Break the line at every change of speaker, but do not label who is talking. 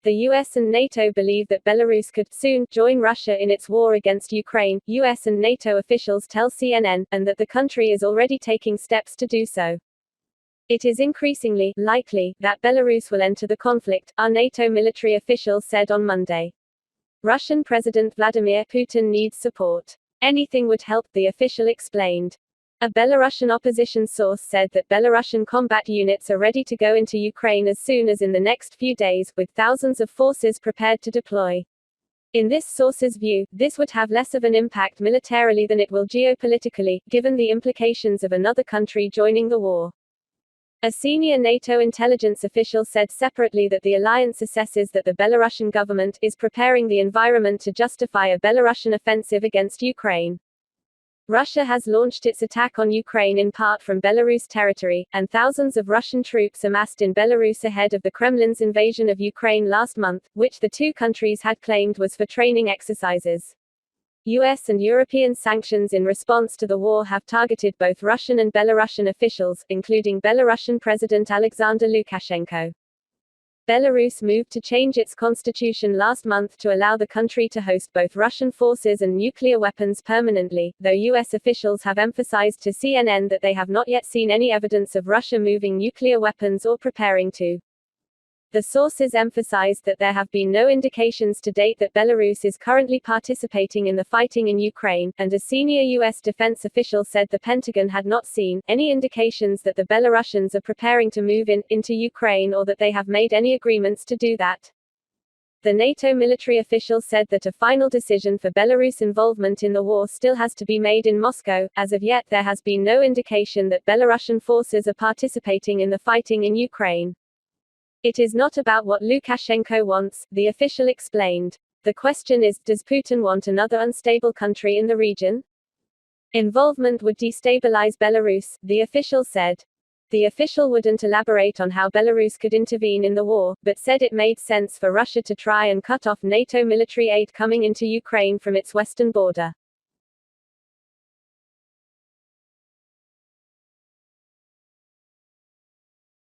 The US and NATO believe that Belarus could soon join Russia in its war against Ukraine, US and NATO officials tell CNN, and that the country is already taking steps to do so. It is increasingly likely that Belarus will enter the conflict, our NATO military official said on Monday. Russian President Vladimir Putin needs support. Anything would help, the official explained. A Belarusian opposition source said that Belarusian combat units are ready to go into Ukraine as soon as in the next few days, with thousands of forces prepared to deploy. In this source's view, this would have less of an impact militarily than it will geopolitically, given the implications of another country joining the war. A senior NATO intelligence official said separately that the alliance assesses that the Belarusian government is preparing the environment to justify a Belarusian offensive against Ukraine. Russia has launched its attack on Ukraine in part from Belarus territory, and thousands of Russian troops amassed in Belarus ahead of the Kremlin's invasion of Ukraine last month, which the two countries had claimed was for training exercises. US and European sanctions in response to the war have targeted both Russian and Belarusian officials, including Belarusian President Alexander Lukashenko. Belarus moved to change its constitution last month to allow the country to host both Russian forces and nuclear weapons permanently, though US officials have emphasized to CNN that they have not yet seen any evidence of Russia moving nuclear weapons or preparing to. The sources emphasized that there have been no indications to date that Belarus is currently participating in the fighting in Ukraine, and a senior US defense official said the Pentagon had not seen any indications that the Belarusians are preparing to move into Ukraine or that they have made any agreements to do that. The NATO military official said that a final decision for Belarus involvement in the war still has to be made in Moscow. As of yet, there has been no indication that Belarusian forces are participating in the fighting in Ukraine. It is not about what Lukashenko wants, the official explained. The question is, does Putin want another unstable country in the region? Involvement would destabilize Belarus, the official said. The official wouldn't elaborate on how Belarus could intervene in the war, but said it made sense for Russia to try and cut off NATO military aid coming into Ukraine from its western border.